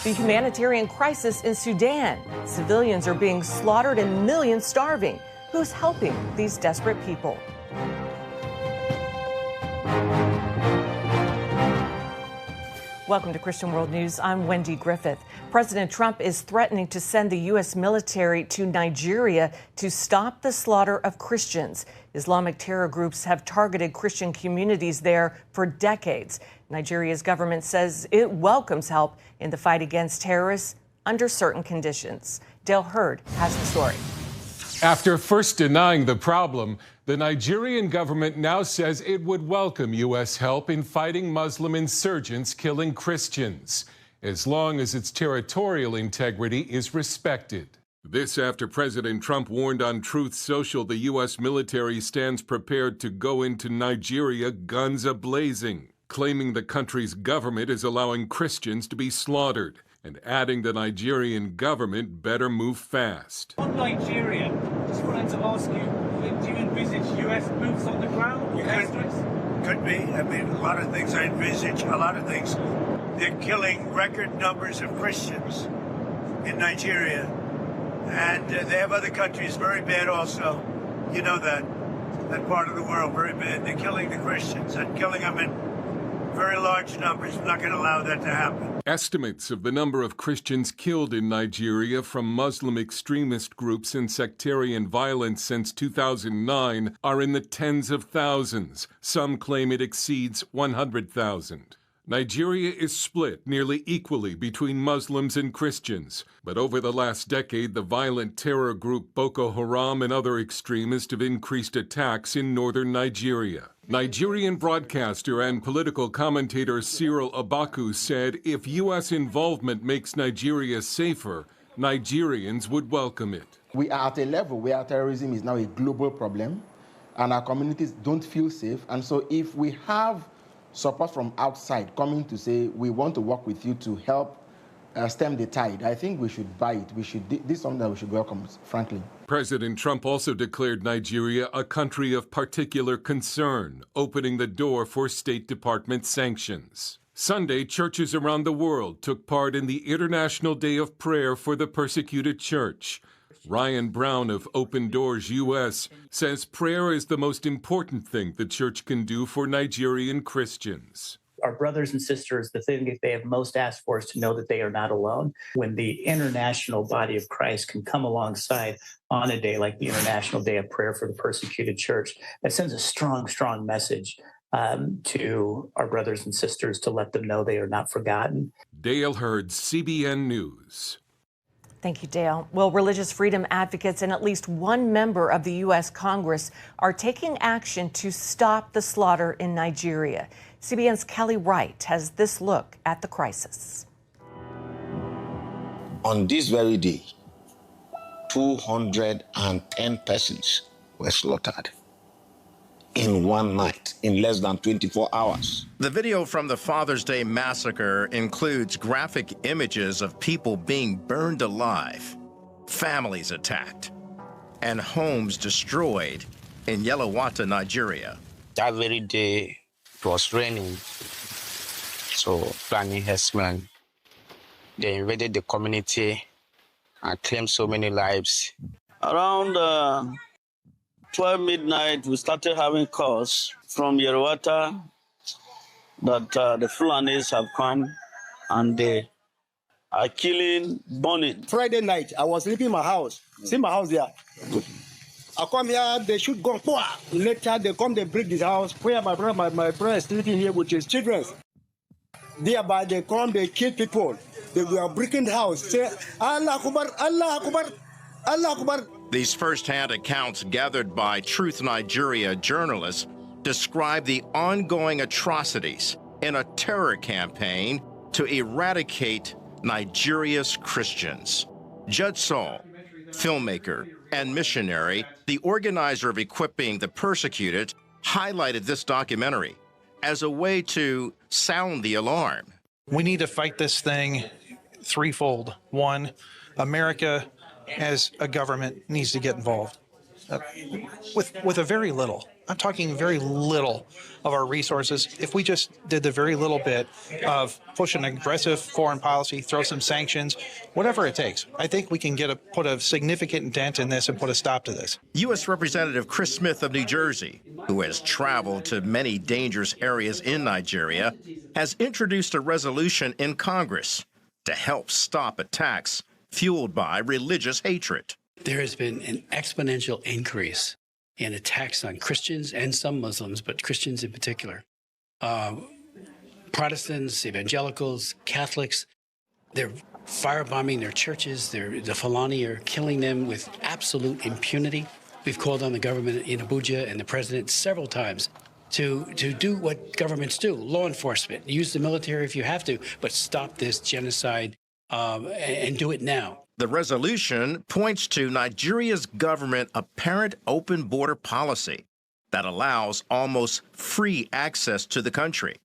the humanitarian crisis in Sudan. Civilians are being slaughtered and millions starving. Who's helping these desperate people? Welcome to Christian World News. I'm Wendy Griffith. President Trump is threatening to send the U.S. military to Nigeria to stop the slaughter of Christians. Islamic terror groups have targeted Christian communities there for decades. Nigeria's government says it welcomes help in the fight against terrorists under certain conditions. Dale Hurd has the story. After first denying the problem, the Nigerian government now says it would welcome U.S. help in fighting Muslim insurgents killing Christians, as long as its territorial integrity is respected. This after President Trump warned on Truth Social the U.S. military stands prepared to go into Nigeria guns a-blazing, claiming the country's government is allowing Christians to be slaughtered, and adding the Nigerian government better move fast. On Nigeria, just wanted to ask you, do you envisage US boots on the ground? Could be. I mean, a lot of things I envisage, a lot of things. They're killing record numbers of Christians in Nigeria. And they have other countries very bad also. You know that part of the world, very bad. They're killing the Christians and killing them in very large numbers. We're not going to allow that to happen. Estimates of the number of Christians killed in Nigeria from Muslim extremist groups and sectarian violence since 2009 are in the tens of thousands. Some claim it exceeds 100,000. Nigeria is split nearly equally between Muslims and Christians. But over the last decade, the violent terror group Boko Haram and other extremists have increased attacks in northern Nigeria. Nigerian broadcaster and political commentator Cyril Abaku said if U.S. involvement makes Nigeria safer, Nigerians would welcome it. We are at a level where terrorism is now a global problem, and our communities don't feel safe. And so if we have support from outside coming to say, we want to work with you to help stem the tide, I think we should buy it. This is something that we should welcome, frankly. President Trump also declared Nigeria a country of particular concern, opening the door for State Department sanctions. Sunday, churches around the world took part in the International Day of Prayer for the Persecuted Church. Ryan Brown of Open Doors U.S. says prayer is the most important thing the church can do for Nigerian Christians. Our brothers and sisters, the thing that they have most asked for is to know that they are not alone. When the international body of Christ can come alongside on a day like the International Day of Prayer for the Persecuted Church, that sends a strong, strong message to our brothers and sisters to let them know they are not forgotten. Dale Hurd, CBN News. Thank you, Dale. Well, religious freedom advocates and at least one member of the U.S. Congress are taking action to stop the slaughter in Nigeria. CBN's Kelly Wright has this look at the crisis. On this very day, 210 persons were slaughtered in one night, in less than 24 hours. The video from the Father's Day massacre includes graphic images of people being burned alive, families attacked, and homes destroyed in Yelawata, Nigeria. That very day, it was raining, so Fulani herdsmen, they invaded the community and claimed so many lives. Around 12 midnight, we started having calls from Yerwata that the Fulanis have come and they are killing, burning. Friday night, I was sleeping in my house. See my house there. I come here, they shoot gun. Later, they come, they break this house. Where my brother is sleeping here with his children. Thereby, they come, they kill people. They were breaking the house. Say, Allah Akbar, Allah Akbar, Allah Akbar. These first-hand accounts gathered by Truth Nigeria journalists describe the ongoing atrocities in a terror campaign to eradicate Nigeria's Christians. Judd Saul, filmmaker and missionary, the organizer of Equipping the Persecuted, highlighted this documentary as a way to sound the alarm. We need to fight this thing threefold. One, America as a government needs to get involved with a very little. I'm talking very little of our resources. If we just did the very little bit of push an aggressive foreign policy, throw some sanctions, whatever it takes, I think we can put a significant dent in this and put a stop to this. U.S. Representative Chris Smith of New Jersey, who has traveled to many dangerous areas in Nigeria, has introduced a resolution in Congress to help stop attacks fueled by religious hatred. There has been an exponential increase in attacks on Christians and some Muslims, but Christians in particular. Protestants, evangelicals, Catholics, they're firebombing their churches. The Fulani are killing them with absolute impunity. We've called on the government in Abuja and the president several times to do what governments do, law enforcement, use the military if you have to, but stop this genocide and do it now. The resolution points to Nigeria's government's apparent open border policy that allows almost free access to the country.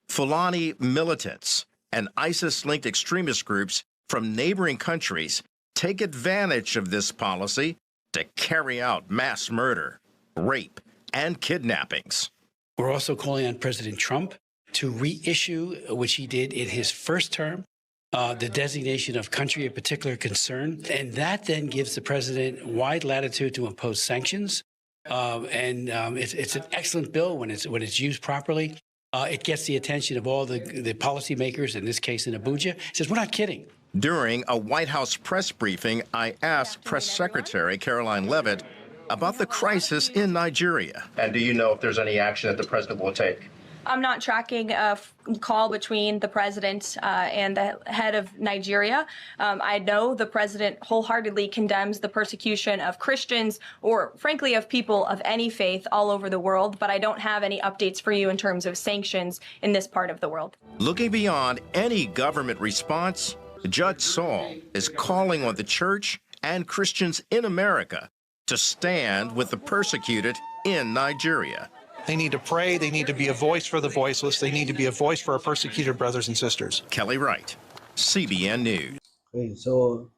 Fulani militants and ISIS-linked extremist groups from neighboring countries take advantage of this policy to carry out mass murder, rape, and kidnappings. We're also calling on President Trump to reissue, which he did in his first term, the designation of country of particular concern. And that then gives the president wide latitude to impose sanctions. It's an excellent bill when it's used properly. It gets the attention of all the policymakers, in this case in Abuja. It says, we're not kidding. During a White House press briefing, I asked Press Secretary Caroline Leavitt about the crisis in Nigeria. And do you know if there's any action that the president will take? I'm not tracking a call between the president and the head of Nigeria. I know the president wholeheartedly condemns the persecution of Christians or, frankly, of people of any faith all over the world, but I don't have any updates for you in terms of sanctions in this part of the world. Looking beyond any government response, Judd Saul is calling on the church and Christians in America to stand with the persecuted in Nigeria. They need to pray. They need to be a voice for the voiceless. They need to be a voice for our persecuted brothers and sisters. Kelly Wright, CBN News. Okay, so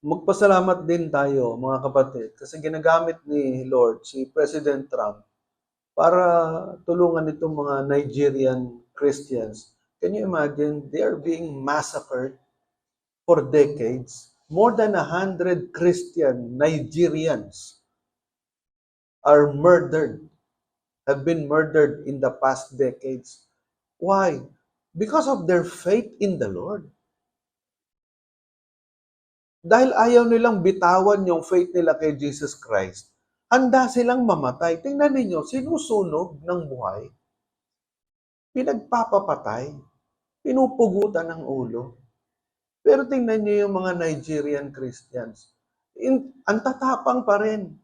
magpasalamat din tayo mga kapatid kasi ginagamit ni Lord si President Trump para tulungan itong mga Nigerian Christians. Can you imagine? They are being massacred for decades. More than 100 Christian Nigerians are murdered. Have been murdered in the past decades. Why? Because of their faith in the Lord. Dahil ayaw nilang bitawan yung faith nila kay Jesus Christ, handa silang mamatay. Tingnan ninyo, sinusunog ng buhay, pinagpapapatay, pinupugutan ng ulo. Pero tingnan niyo yung mga Nigerian Christians. Ang tatapang pa rin.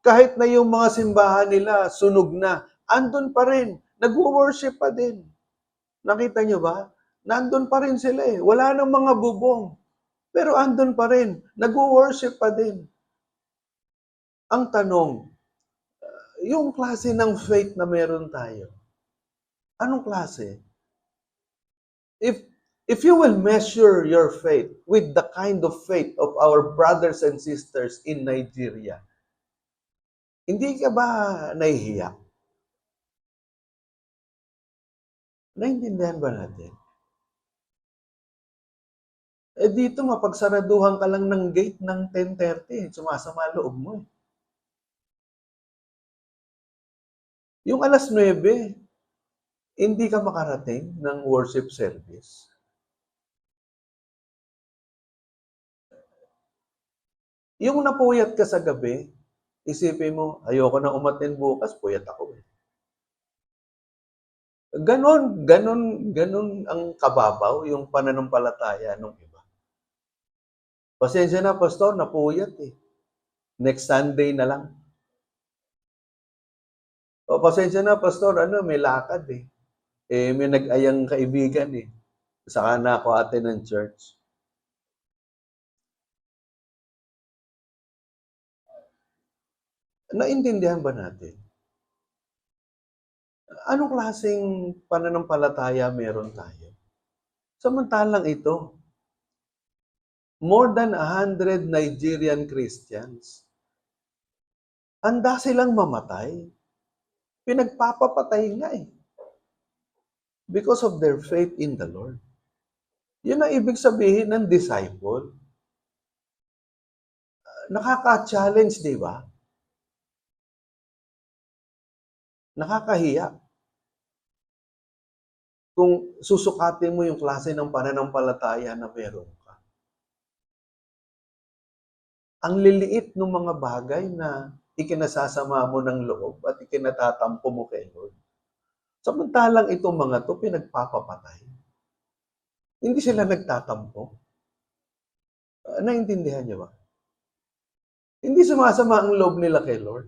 Kahit na yung mga simbahan nila, sunog na, andun pa rin. Nag-worship pa din. Nakita nyo ba? Nandun pa rin sila eh. Wala nang mga bubong. Pero andun pa rin. Nag-worship pa din. Ang tanong, yung klase ng faith na meron tayo. Anong klase? If you will measure your faith with the kind of faith of our brothers and sisters in Nigeria, hindi ka ba nahihiya? Naintindihan ba natin? Dito mapagsaraduhan ka lang ng gate ng 10:30, sumasama loob mo eh. Yung 9:00, hindi ka makarating ng worship service. Yung napuyat ka sa gabi, isipin mo, ayoko na umattend bukas, puyat ako eh. Ganon ang kababaw yung pananampalataya ng iba. Pasensya na, pastor, napuyat eh. Next Sunday na lang. O pasensya na, pastor, may lakad eh. May nag-ayang kaibigan eh. Saka na ako ate ng church. Naintindihan ba natin? Anong klaseng pananampalataya meron tayo? Samantalang ito, more than 100 Nigerian Christians, handa silang mamatay. Pinagpapapatay nga eh. Because of their faith in the Lord. Yun ang ibig sabihin ng disciple. Nakaka-challenge, di ba? Nakakahiya. Kung susukatin mo yung klase ng pananampalataya na meron ka. Ang liliit ng mga bagay na ikinasasama mo ng loob at ikinatatampo mo kay Lord. Samantalang itong mga to pinagpapapatay. Hindi sila nagtatampo. Naintindihan niyo ba? Hindi sumasama ang loob nila kay Lord.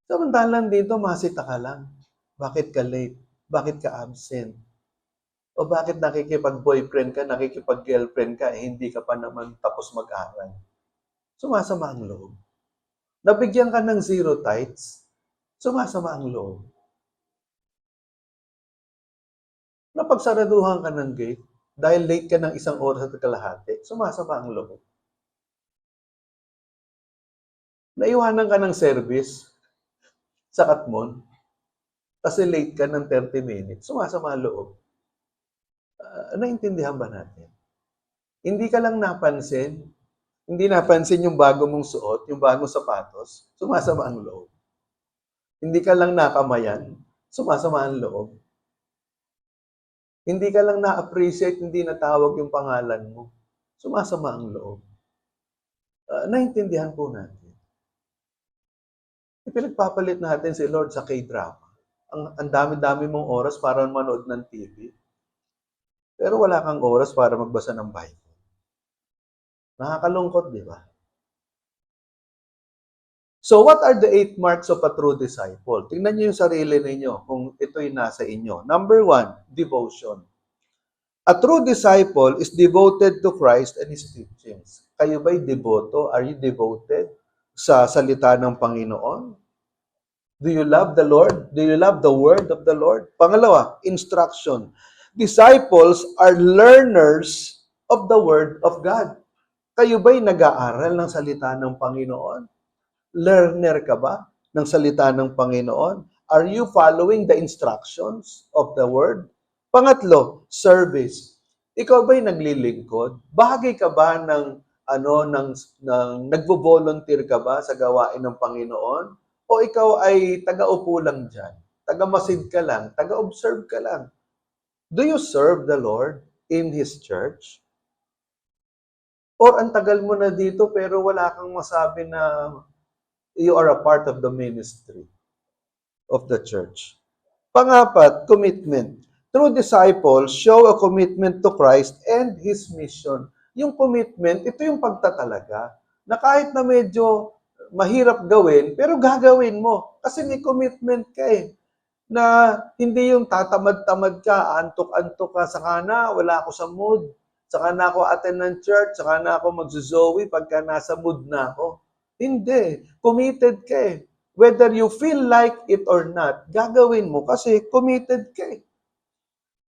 Samantalang dito, masita ka lang. Bakit ka late? Bakit ka absent? O bakit nakikipag-boyfriend ka, nakikipag-girlfriend ka, hindi ka pa naman tapos mag-aral? Sumasama ang loob. Nabigyan ka ng 0 tithes, sumasama ang loob. Napagsaraduhan ka ng gate, dahil late ka ng 1 oras at kalahati, sumasama ang loob. Naiwanan ka ng service sa Katmon, kasi late ka ng 30 minutes, sumasama ang loob. Naintindihan ba natin? Hindi ka lang napansin, hindi napansin yung bago mong suot, yung bagong sapatos, sumasama ang loob. Hindi ka lang nakamayan, sumasama ang loob. Hindi ka lang na-appreciate, hindi natawag yung pangalan mo, sumasama ang loob. Naintindihan po natin. Ipinagpapalit natin si Lord sa K-drama. Ang dami-dami mong oras para manood ng TV. Pero wala kang oras para magbasa ng Bible. Nakakalungkot, di ba? So, what are the 8 marks of a true disciple? Tingnan niyo yung sarili ninyo kung ito'y nasa inyo. Number 1, devotion. A true disciple is devoted to Christ and His teachings. Kayo ba'y devoto? Are you devoted sa salita ng Panginoon? Do you love the Lord? Do you love the word of the Lord? Pangalawa, instruction. Disciples are learners of the word of God. Kayo ba'y nag-aaral ng salita ng Panginoon? Learner ka ba ng salita ng Panginoon? Are you following the instructions of the word? Pangatlo, service. Ikaw ba'y naglilingkod? Bahagi ka ba ng nagvo-volunteer ka ba sa gawain ng Panginoon? O ikaw ay taga-upo lang dyan? Taga-masid ka lang? Taga-observe ka lang? Do you serve the Lord in His church? Or ang tagal mo na dito pero wala kang masabi na you are a part of the ministry of the church. Pangapat, commitment. True disciples show a commitment to Christ and His mission. Yung commitment, ito yung pagtatalaga na kahit na medyo mahirap gawin, pero gagawin mo. Kasi may commitment ka eh. Na hindi yung tatamad-tamad ka, antok-antok ka, saka na, wala ako sa mood. Saka na ako attend ng church, saka na ako magsuzowi pagka nasa mood na ako. Hindi. Committed ka eh. Whether you feel like it or not, gagawin mo kasi committed ka eh.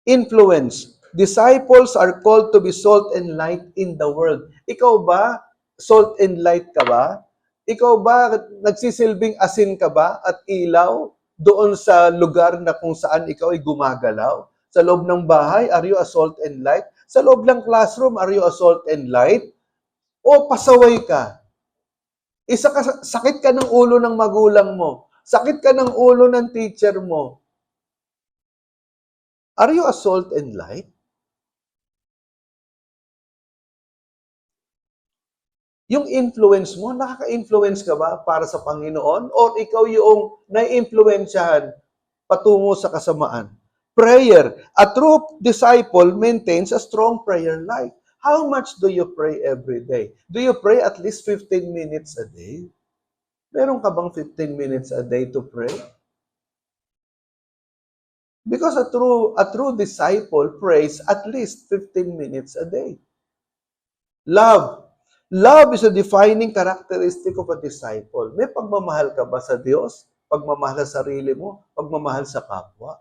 Influence. Disciples are called to be salt and light in the world. Ikaw ba, salt and light ka ba? Ikaw ba, nagsisilbing asin ka ba at ilaw doon sa lugar na kung saan ikaw ay gumagalaw? Sa loob ng bahay, are you a salt and light? Sa loob ng classroom, are you a salt and light? O pasaway ka? Sakit ka ng ulo ng magulang mo. Sakit ka ng ulo ng teacher mo. Are you a salt and light? Yung influence mo, nakaka-influence ka ba para sa Panginoon? Or ikaw yung nai-influensyahan patungo sa kasamaan? Prayer. A true disciple maintains a strong prayer life. How much do you pray every day? Do you pray at least 15 minutes a day? Meron ka bang 15 minutes a day to pray? Because a true disciple prays at least 15 minutes a day. Love. Love is a defining characteristic of a disciple. May pagmamahal ka ba sa Diyos? Pagmamahal sa sarili mo? Pagmamahal sa kapwa?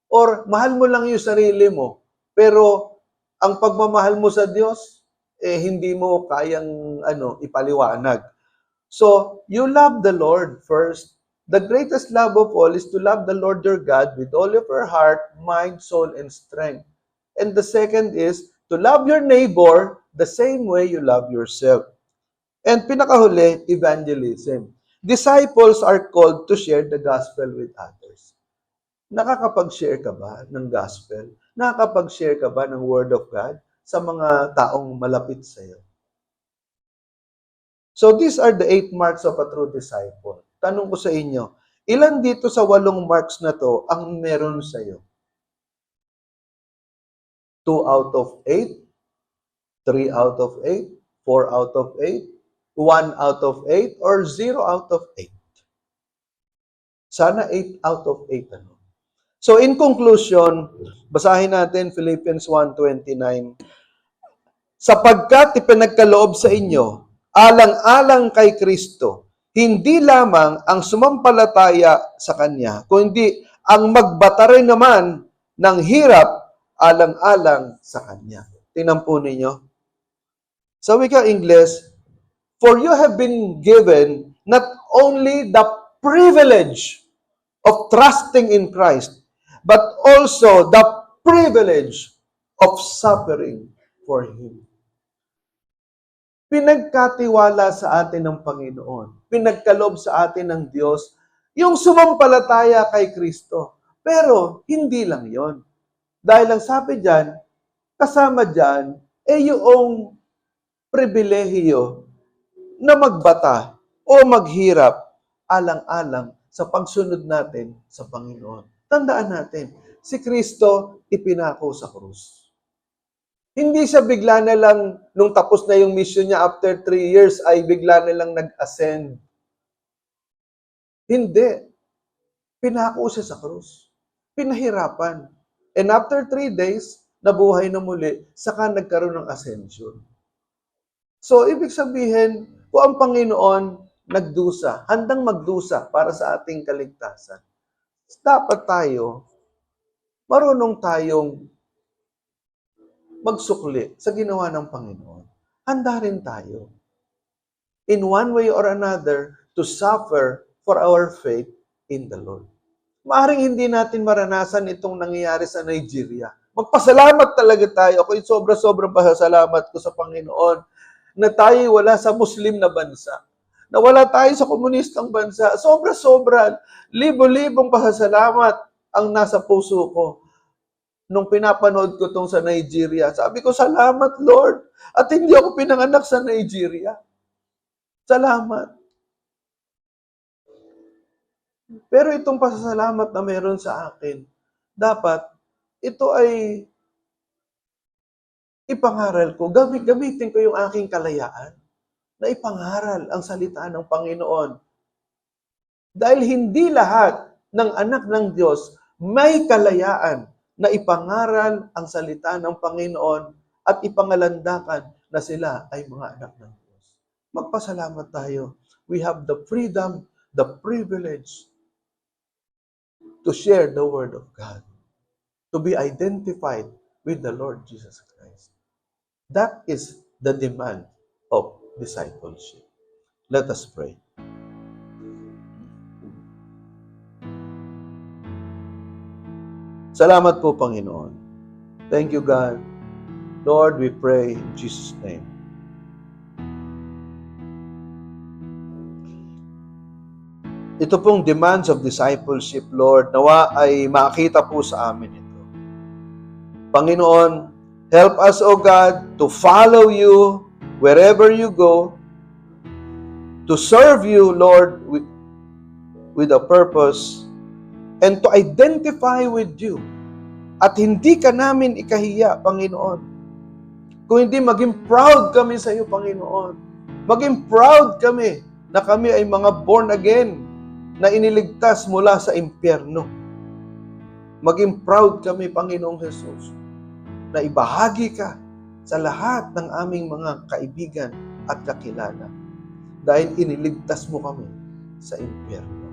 Or mahal mo lang yung sarili mo, pero ang pagmamahal mo sa Diyos, hindi mo kayang ipaliwanag. So, you love the Lord first. The greatest love of all is to love the Lord your God with all of your heart, mind, soul, and strength. And the second is to love your neighbor the same way you love yourself. And pinakahuli, evangelism. Disciples are called to share the gospel with others. Nakakapag-share ka ba ng gospel? Nakakapag-share ka ba ng word of God sa mga taong malapit sa iyo? So these are the 8 marks of a true disciple. Tanong ko sa inyo, ilan dito sa 8 marks na to ang meron sa iyo? 2 out of 8? 3 out of 8? 4 out of 8? 1 out of 8? Or 0 out of 8? Sana 8 out of 8. So in conclusion, basahin natin Philippians 1:29. Sapagkat ipinagkaloob sa inyo, alang-alang kay Kristo, hindi lamang ang sumampalataya sa Kanya, kundi ang magbata rin naman ng hirap alang-alang sa Kanya. Tingnan po ninyo. Sa wikang Ingles, for you have been given not only the privilege of trusting in Christ, but also the privilege of suffering for Him. Pinagkatiwala sa atin ng Panginoon. Pinagkaloob sa atin ng Diyos yung sumampalataya kay Kristo. Pero hindi lang yon. Dahil ang sabi dyan, kasama dyan, yung pribilehiyo na magbata o maghirap alang-alang sa pagsunod natin sa Panginoon. Tandaan natin, si Kristo ipinako sa krus. Hindi siya bigla na lang, nung tapos na yung mission niya after 3 years, ay bigla na lang nag-ascend. Hindi. Pinako siya sa krus. Pinahirapan. And after 3 days, nabuhay na muli, saka nagkaroon ng ascension. So, ibig sabihin, kung ang Panginoon nagdusa, handang magdusa para sa ating kaligtasan, dapat tayo, marunong tayong magsukli sa ginawa ng Panginoon. Handa rin tayo, in one way or another, to suffer for our faith in the Lord. Maaring hindi natin maranasan itong nangyayari sa Nigeria. Magpasalamat talaga tayo. Ako'y sobra-sobrang pasasalamat ko sa Panginoon na tayo wala sa Muslim na bansa. Na wala tayo sa komunistang bansa. Sobra-sobra, libo-libong pasasalamat ang nasa puso ko. Nung pinapanood ko itong sa Nigeria, sabi ko, salamat Lord. At hindi ako pinanganak sa Nigeria. Salamat. Pero itong pasasalamat na meron sa akin, dapat ito ay ipangaral ko. Gamitin ko yung aking kalayaan na ipangaral ang salita ng Panginoon. Dahil hindi lahat ng anak ng Diyos may kalayaan na ipangaral ang salita ng Panginoon at ipangalandakan na sila ay mga anak ng Diyos. Magpasalamat tayo. We have the freedom, the privilege to share the Word of God, to be identified with the Lord Jesus Christ. That is the demand of discipleship. Let us pray. Salamat po, Panginoon. Thank you, God. Lord, we pray in Jesus' name. Ito pong demands of discipleship, Lord, nawa ay makita po sa amin ito. Panginoon, help us, O God, to follow you wherever you go, to serve you, Lord, with a purpose, and to identify with you. At hindi ka namin ikahiya, Panginoon. Kung hindi, maging proud kami sa iyo, Panginoon. Maging proud kami na kami ay mga born again, na iniligtas mula sa impyerno. Maging proud kami, Panginoong Jesus, na ibahagi ka sa lahat ng aming mga kaibigan at kakilala dahil iniligtas mo kami sa impyerno.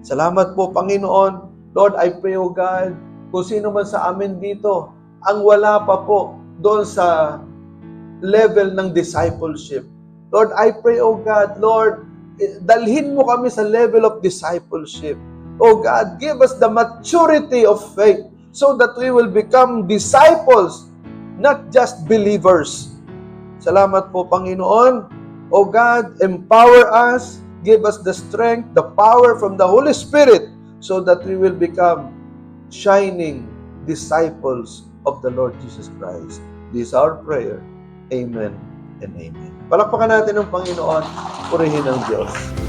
Salamat po, Panginoon. Lord, I pray, O God, kung sino man sa amin dito ang wala pa po doon sa level ng discipleship. Lord, I pray, O God, Lord, dalhin mo kami sa level of discipleship. Oh God, give us the maturity of faith so that we will become disciples, not just believers. Salamat po, Panginoon. Oh God, empower us, give us the strength, the power from the Holy Spirit so that we will become shining disciples of the Lord Jesus Christ. This is our prayer. Amen and amen. Palakpakan natin ang Panginoon. Purihin ang Diyos.